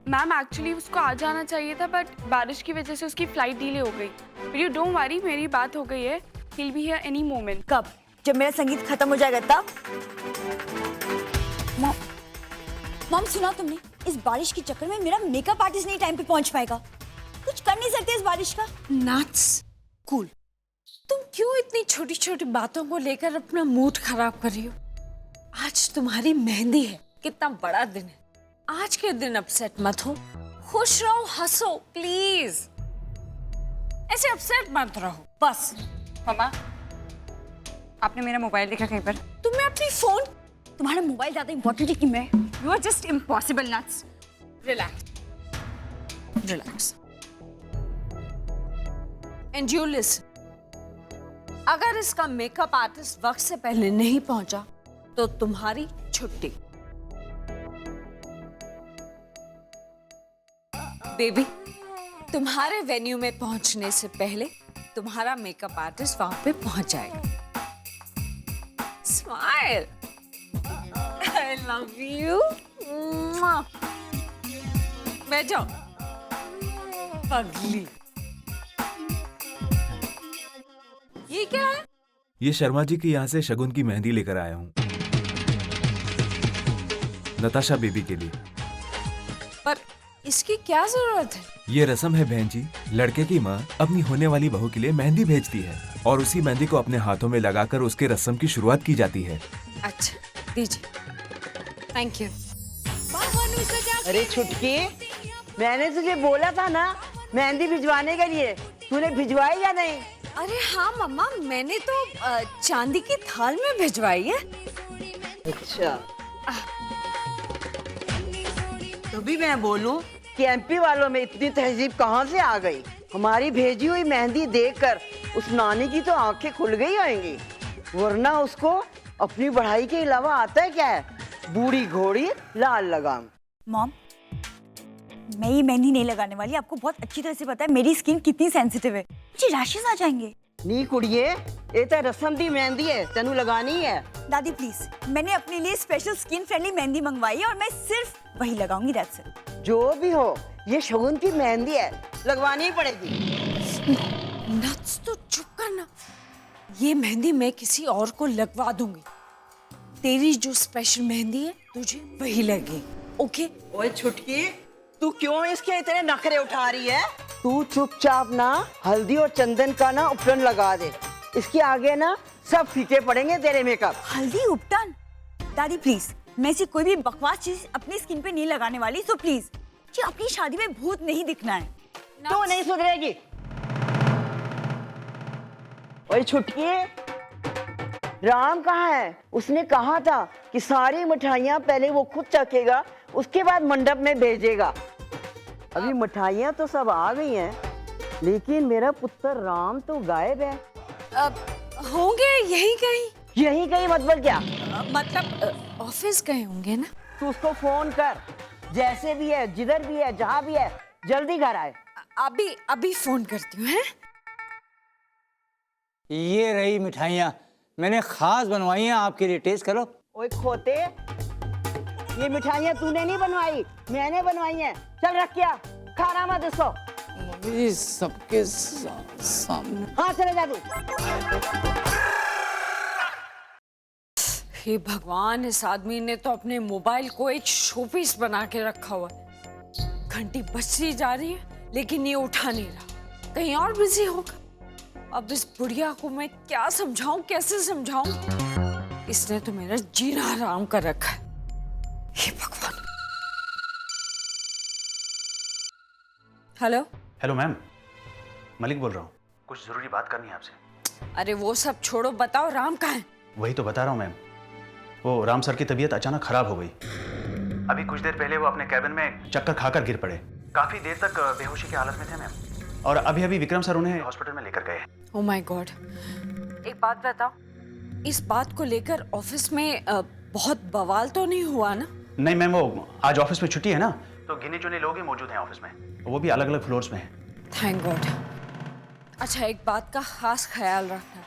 मैम एक्चुअली उसको आ जाना चाहिए था बट बारिश की वजह से उसकी फ्लाइट डिले हो गई। बट यू डोंट वरी, मेरी बात हो गई है। He'll be here any moment. कब? जब मेरा संगीत खत्म हो जाएगा तब? मॉम सुना तुमने? इस बारिश के चक्कर में मेरा मेकअप आर्टिस्ट नहीं टाइम पे पहुंच पाएगा। कुछ कर नहीं सकते इस बारिश का। Nuts cool. तुम क्यों इतनी छोटी छोटी बातों को लेकर अपना मूड खराब कर रही हो? आज तुम्हारी मेहंदी है, कितना बड़ा दिन है। आज के दिन अपसेट मत हो, खुश रहो, हंसो प्लीज। ऐसे अपसेट मत रहो बस। मामा, आपने मेरा मोबाइल देखा कहीं पर? तुम्हें अपनी फोन, तुम्हारा मोबाइल ज्यादा इंपॉर्टेंट है कि मैं? You are just impossible nuts. Relax, relax and you listen. अगर इसका मेकअप आर्टिस्ट वक्त से पहले नहीं पहुंचा तो तुम्हारी छुट्टी। बेबी, तुम्हारे वेन्यू में पहुंचने से पहले तुम्हारा मेकअप आर्टिस्ट वहां पे पहुंच जाएगा। Smile, I love you. बैठ जाओ पगली। ये क्या है? ये शर्मा जी के यहाँ से शगुन की मेहंदी लेकर आया हूँ, नताशा बेबी के लिए। पर इसकी क्या जरूरत है? ये रस्म है बहन जी, लड़के की माँ अपनी होने वाली बहू के लिए मेहंदी भेजती है और उसी मेहंदी को अपने हाथों में लगाकर उसके रस्म की शुरुआत की जाती है। अच्छा दीजिए, थैंक यू। अरे छुटकी, मैंने तुझे बोला था ना मेहंदी भिजवाने के लिए, तूने भिजवाई या नहीं? अरे हाँ मम्मा, मैंने तो चांदी की थाल में भिजवाई है। अच्छा, तो भी मैं बोलूं कि एमपी वालों में इतनी तहजीब कहाँ से आ गई? हमारी भेजी हुई मेहंदी देखकर उस नानी की तो आंखें खुल गई होंगी, वरना उसको अपनी पढ़ाई के अलावा आता है क्या है? बूढ़ी घोड़ी लाल लगाम। मॉम, मैं ये मेहंदी नहीं लगाने वाली। आपको बहुत अच्छी तरह से पता है मेरी स्किन कितनी सेंसिटिव है, मुझे रैशेस आ जाएंगे। नी कुड़िए, ये तो रस्म दी मेहंदी है, तेनू लगानी है। दादी प्लीज, मैंने अपने लिए स्पेशल स्किन फ्रेंडली मेहंदी मंगवाई है और मैं सिर्फ वही लगाऊंगी, दैट्स इट। जो भी हो, ये शगुन की मेहंदी है, लगवानी ही पड़ेगी। नट्स, तो चुप करना। ये मेहंदी मैं किसी और को लगवा दूंगी। तेरी जो स्पेशल मेहंदी है तुझे वही लगे, ओके? ओए छुटकी, तू क्यों इसके इतने नखरे उठा रही है? तू चुपचाप ना हल्दी और चंदन का ना उपटन लगा दे, इसके आगे ना सब फीके पड़ेंगे तेरे मेकअप। हल्दी उपटन? दादी प्लीज, मैं ऐसी कोई भी बकवास चीज अपनी स्किन पे नहीं लगाने वाली, सो प्लीज जी अपनी शादी में भूत नहीं दिखना है। तो नहीं सुधरेगी। ओए छुटकी, राम कहाँ है? उसने कहा था कि सारी मिठाइयाँ पहले वो खुद चखेगा, उसके बाद मंडप में भेजेगा। अभी मिठाइयाँ तो सब आ गई हैं, लेकिन मेरा पुत्र राम तो गायब है। होंगे यहीं कहीं। यहीं कहीं मतलब क्या? मतलब ऑफिस गए होंगे ना। तू उसको फोन कर, जैसे भी है, जिधर भी है, जहाँ भी है, जल्दी घर आए। अभी फोन करती हूँ। ये रही मिठाइयाँ, मैंने खास बनवाई हैं आपके लिए, टेस्ट करो। ओए खोते, ये मिठाइयाँ तूने नहीं बनवाई, मैंने बनवाई हैं। चल रख क्या, खाना मत इसको। मम्मी सबके सामने। हाँ चले जा तू। हे भगवान, इस आदमी ने तो अपने मोबाइल को एक शोपीस बना के रखा हुआ है। घंटी बजती जा रही है लेकिन ये उठा नहीं रहा, कहीं और बिजी होगा। अब इस बुढ़िया को मैं क्या समझाऊं, कैसे समझाऊं? इसने तो मेरा जीना हराम कर रखा है। हे भगवान। हेलो हेलो मैम, मलिक बोल रहा हूँ, कुछ जरूरी बात करनी है आपसे। अरे वो सब छोड़ो, बताओ राम कहाँ है? वही तो बता रहा हूँ मैम, वो राम सर की तबीयत अचानक खराब हो गई। अभी कुछ देर पहले वो अपने कैबिन में चक्कर खाकर गिर पड़े, काफी देर तक बेहोशी की हालत में थे मैम, और अभी विक्रम सर उन्हें हॉस्पिटल में लेकर गए। Oh my God. एक बात बताओ, इस बात को लेकर ऑफिस में बहुत बवाल तो नहीं हुआ ना? नहीं मैम, वो आज ऑफिस में छुट्टी है ना, तो गिने चुने लोग ही मौजूद हैं ऑफिस में, वो भी अलग अलग फ्लोर्स में हैं। Thank God. अच्छा, एक बात का खास ख्याल रखना,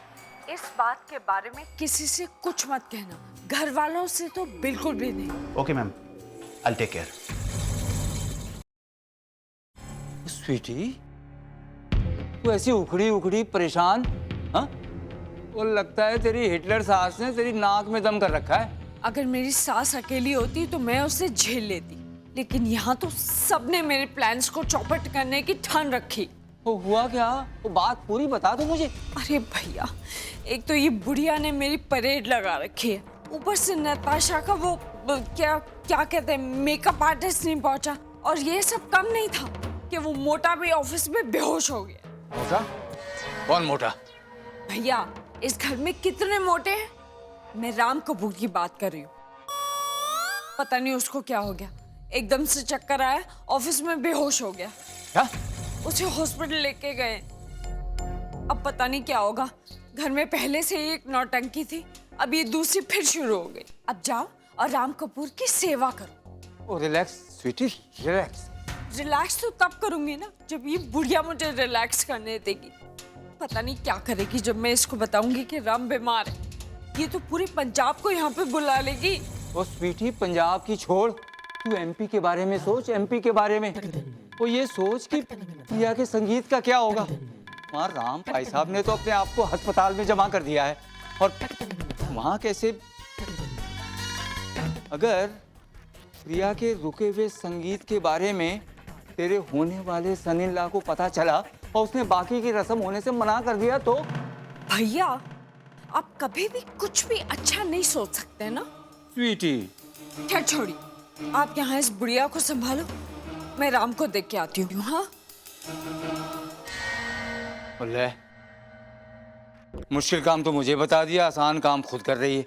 इस बात के बारे में किसी से कुछ मत कहना, घर वालों से तो बिल्कुल भी नहीं। Okay ma'am, I will take care. Sweetie, तू ऐसी उखड़ी उखड़ी परेशान, हाँ? वो लगता है तेरी हिटलर सास ने तेरी नाक में दम कर रखा है। अगर मेरी सास अकेली होती तो मैं उसे झेल लेती, लेकिन यहाँ तो सबने मेरे प्लान्स को चौपट करने की ठान रखी। वो हुआ क्या? वो बात पूरी बता दो मुझे। अरे भैया, एक तो ये बुढ़िया ने मेरी परेड लगा रखी है, ऊपर से नताशा का वो क्या क्या कहते हैं मेकअप आर्टिस्ट नहीं पहुंचा, और ये सब कम नहीं था कि वो मोटा भी ऑफिस में बेहोश हो गया। मोटा? कौन मोटा? भैया, इस घर में कितने मोटे हैं? मैं राम कपूर की बात कर रही हूँ। पता नहीं उसको क्या हो गया, एकदम से चक्कर आया, ऑफिस में बेहोश हो गया। क्या? उसे हॉस्पिटल लेके गए। अब पता नहीं क्या होगा। घर में पहले से ही एक नौटंकी थी, अब ये दूसरी फिर शुरू हो गई। अब जाओ और राम कपूर की सेवा करो। ओ रिलैक्स स्वीटी, रिलैक्स। रिलैक्स तो तब करूंगी ना जब ये बुढ़िया मुझे रिलैक्स करने देगी। पता नहीं क्या करेगी जब मैं इसको बताऊंगी कि राम बीमार है। ये तो पूरे पंजाब को यहाँ पे बुला लेगी। ओ स्वीटी, पंजाब की छोड़, तू एमपी के बारे में सोच, एमपी के बारे में। वो ये सोच कि प्रिया के संगीत का क्या होगा। वहाँ राम भाई साहब ने तो अपने आप को अस्पताल में जमा कर दिया है, और वहाँ कैसे? अगर प्रिया के रुके हुए संगीत के बारे में तेरे होने वाले सन इन लॉ को पता चला और उसने बाकी की रस्म होने से मना कर दिया तो? भैया, आप कभी भी कुछ भी अच्छा नहीं सोच सकते ना स्वीटी। खैर छोड़ी, आप यहाँ इस बुढ़िया को संभालो, मैं राम को देख के आती हूँ। हाँ, ले, मुश्किल काम तो मुझे बता दिया, आसान काम खुद कर रही है।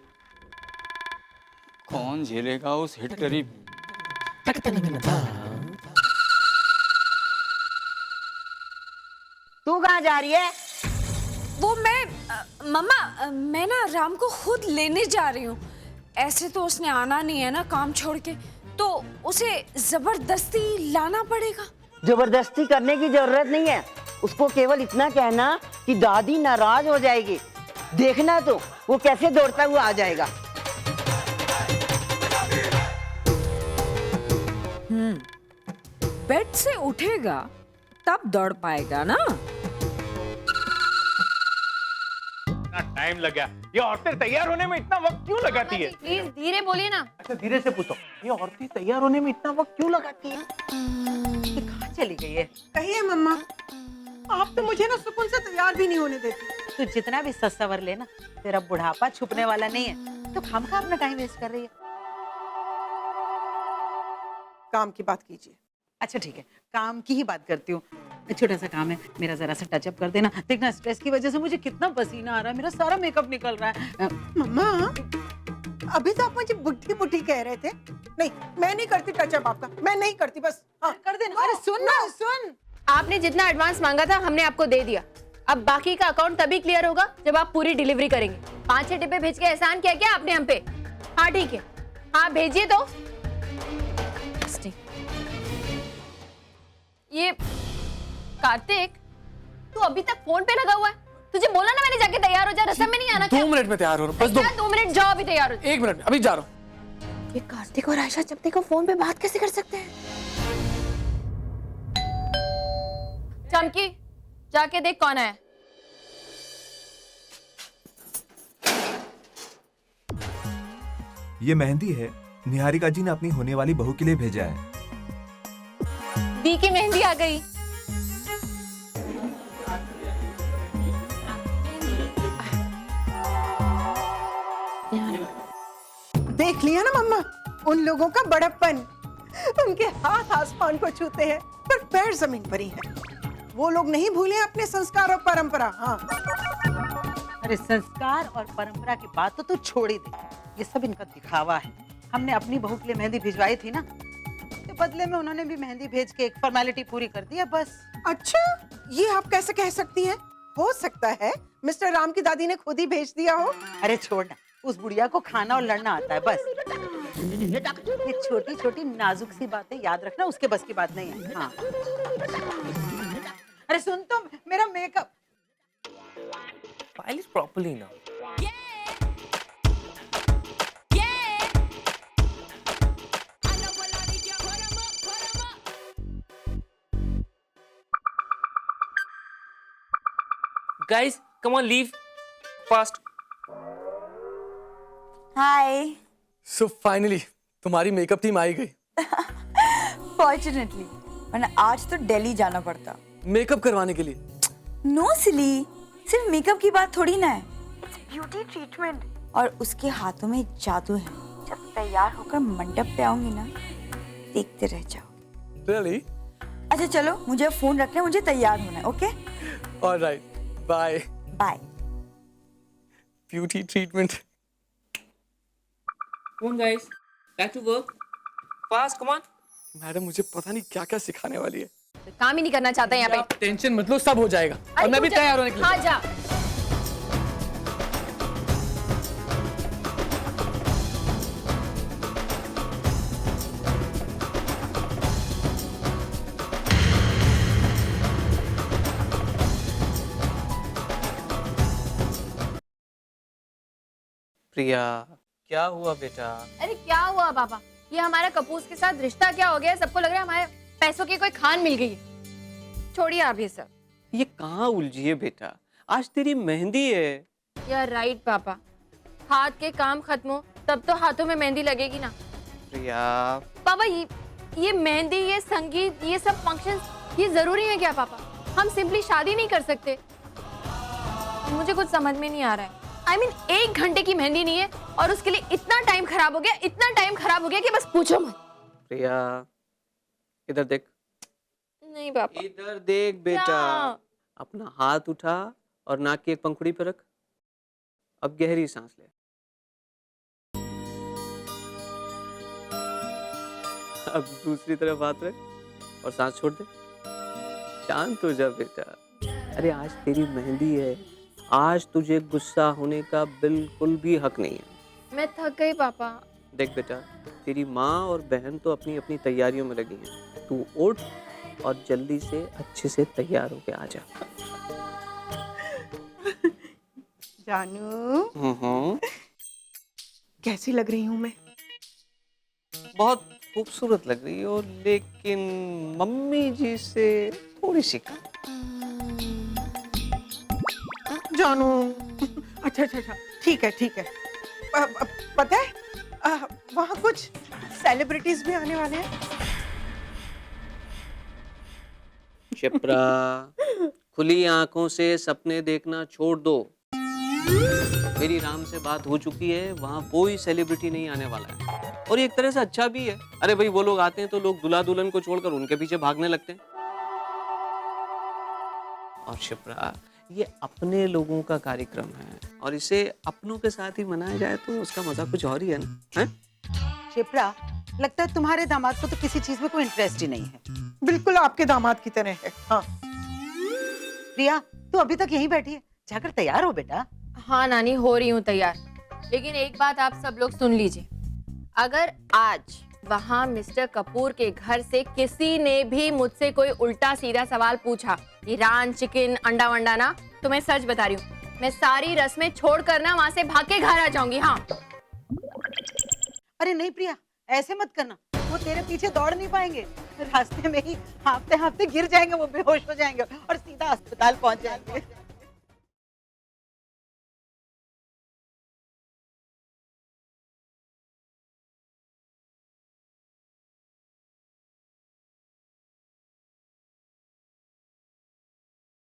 कौन झेलेगा उस हिटलरी? तू कहाँ जा रही है? वो मम्मा, मैं ना राम को खुद लेने जा रही हूँ। ऐसे तो उसने आना नहीं है ना काम छोड़ के, तो उसे जबरदस्ती लाना पड़ेगा। जबरदस्ती करने की जरूरत नहीं है, उसको केवल इतना कहना कि दादी नाराज हो जाएगी। देखना तो वो कैसे दौड़ता हुआ आ जाएगा। बेड से उठेगा तब दौड़ पाएगा ना। टाइम लगा। ये औरतें तैयार होने में इतना वक्त क्यों लगाती है? प्लीज धीरे बोलिए ना। अच्छा धीरे से पूछो, ये औरतें तैयार होने में इतना वक्त क्यों लगाती है? ये कहाँ चली गई है? कहिए मम्मा, आप तो मुझे ना सुकून से तैयार भी नहीं होने देती। तू जितना भी सस्ता वर लेना, तेरा बुढ़ापा छुपने वाला नहीं है, तो खामखा अपना टाइम वेस्ट कर रही है। काम की बात कीजिए। अच्छा ठीक है, काम की ही बात करती हूँ। छोटा सा काम है, मेरा जरा सा टचअप कर देना। देखना स्ट्रेस की वजह से मुझे कितना पसीना आ रहा है, मेरा सारा मेकअप निकल रहा है। मम्मा, अभी तो आप मुझे बुढ़ी बुढ़ी कह रहे थे। नहीं, मैं नहीं करती टचअप आपका, मैं नहीं करती, बस हाँ कर देना। अरे सुन ना, सुन। आपने जितना एडवांस मांगा था हमने आपको दे दिया। अब बाकी का अकाउंट तभी क्लियर होगा जब आप पूरी डिलीवरी करेंगे। 5-6 डिब्बे भेज के एहसान किया क्या आपने हम पे? हाँ ठीक है, हाँ भेजिए। तो ये कार्तिक, तू अभी तक फोन पे लगा हुआ है। तुझे बोला ना मैंने, जाके तैयार हो जा, रस्म में नहीं आना। 2 मिनट में तैयार हो रहा हूँ, बस 2 मिनट, जाओ अभी तैयार हो। 1 मिनट, अभी जा रहा हूँ। ये कार्तिक और आयशा जब देखो फोन पे बात कैसे कर सकते हैं? चमकी, जाके देख कौन है। ये मेहंदी है, निहारिका जी ने अपनी होने वाली बहू के लिए भेजा है। दी की मेहंदी आ गई। देख लिया ना मम्मा, उन लोगों का बड़प्पन। उनके हाथ आसमान को छूते हैं पर पैर जमीन पर ही है। वो लोग नहीं भूले अपने संस्कार और परंपरा। हाँ, अरे संस्कार और परंपरा की बात तो तू छोड़ ही दे, ये सब इनका दिखावा है। हमने अपनी बहू के लिए मेहंदी भिजवाई थी ना, तो बदले में उन्होंने भी मेहंदी भेज के एक फॉर्मेलिटी पूरी कर दिया बस। अच्छा, ये आप कैसे कह सकती हैं? हो सकता है मिस्टर राम की दादी ने खुद ही भेज दिया हो। अरे छोड़ना, उस बुढ़िया को खाना और लड़ना आता है बस। ये छोटी छोटी नाजुक सी बातें याद रखना उसके बस की बात नहीं है। हाँ, अरे सुन तो, मेरा makeup File it properly now. Guys come on leave fast. Hi. So finally तुम्हारी मेकअप टीम आई गई। फॉर्चुनेटली, वरना आज तो दिल्ली जाना पड़ता। मेकअप करवाने के लिए? नो सिली, सिर्फ मेकअप की बात थोड़ी ना है, ब्यूटी ट्रीटमेंट। और उसके हाथों में जादू है। जब तैयार होकर मंडप पे आऊंगी ना, देखते रह जाओगे। Really? अच्छा चलो, मुझे फोन रखना है, मुझे तैयार होना है। Okay? Alright, bye. Bye. Beauty treatment. Come on guys, back to work. Fast, come on. Madam मुझे पता नहीं क्या क्या सिखाने वाली है। काम ही नहीं करना चाहता यहाँ पे। टेंशन मत लो, सब हो जाएगा। और मैं भी तैयार होने के लिए। हाँ जा। प्रिया, क्या हुआ बेटा? अरे क्या हुआ पापा, ये हमारा कपूर के साथ रिश्ता क्या हो गया? सबको लग रहा है हमारे पैसों की कोई खान मिल गई है। छोड़िए आप ये सब। ये कहाँ उलझी है बेटा, आज तेरी मेहंदी है। यार राइट पापा, हाथ के काम खत्म हो तब तो हाथों में मेहंदी लगेगी ना। प्रिया पापा ये मेहंदी, ये संगीत, ये सब फंक्शन, ये जरूरी है क्या पापा? हम सिंपली शादी नहीं कर सकते? मुझे कुछ समझ में नहीं आ रहा है। I mean, 1 घंटे की मेहंदी नहीं है और उसके लिए इतना टाइम खराब हो गया, इतना टाइम खराब हो गया कि बस पूछो मत। प्रिया इधर देख। नहीं पापा। इधर देख बेटा, अपना हाथ उठा और नाक की एक पंखुड़ी पर रख। अब गहरी सांस ले। अब दूसरी तरफ हाथ रख और सांस छोड़ दे। शांत हो जा बेटा। अरे आज तेरी मेहंदी है, आज तुझे गुस्सा होने का बिल्कुल भी हक नहीं है। मैं थक गई पापा। देख बेटा, तेरी माँ और बहन तो अपनी अपनी तैयारियों में लगी हैं। तू उठ और जल्दी से अच्छे से तैयार होके आ जा। जानू, कैसी लग रही हूँ मैं? बहुत खूबसूरत लग रही हो, लेकिन मम्मी जी से थोड़ी सी कम। जानू, अच्छा अच्छा अच्छा, ठीक है ठीक है। पता है वहाँ कुछ सेलिब्रिटीज भी आने वाले हैं। शिप्रा, खुली आंखों से सपने देखना छोड़ दो। मेरी राम से बात हो चुकी है, वहाँ कोई सेलिब्रिटी नहीं आने वाला है। और ये एक तरह से अच्छा भी है। अरे भाई, वो लोग आते हैं तो लोग दूल्हा दुल्हन को छोड़कर उनके पीछे भागने लगते हैं। और शिप्रा, ये अपने लोगों का कार्यक्रम है और इसे अपनों के साथ ही मनाया जाए तो उसका मजा कुछ और ही है ना। शिप्रा, लगता है तुम्हारे दामाद को तो किसी चीज में कोई इंटरेस्ट ही नहीं है। बिल्कुल आपके दामाद की तरह है। हाँ। प्रिया, तू अभी तक यहीं बैठी है, जाकर तैयार हो बेटा। हाँ नानी, हो रही हूँ तैयार। लेकिन एक बात आप सब लोग सुन लीजिए, अगर आज वहाँ मिस्टर कपूर के घर से किसी ने भी मुझसे कोई उल्टा सीधा सवाल पूछा, ईरान, चिकन, अंडा वंडा ना, तो मैं सच बता रही हूँ, मैं सारी रस्में छोड़कर ना वहाँ से भाग के घर आ जाऊंगी। हाँ। अरे नहीं प्रिया, ऐसे मत करना, वो तेरे पीछे दौड़ नहीं पाएंगे। रास्ते में ही हाँफते हाँफते गिर जाएंगे, वो बेहोश हो जाएंगे और सीधा अस्पताल पहुंच जाएंगे।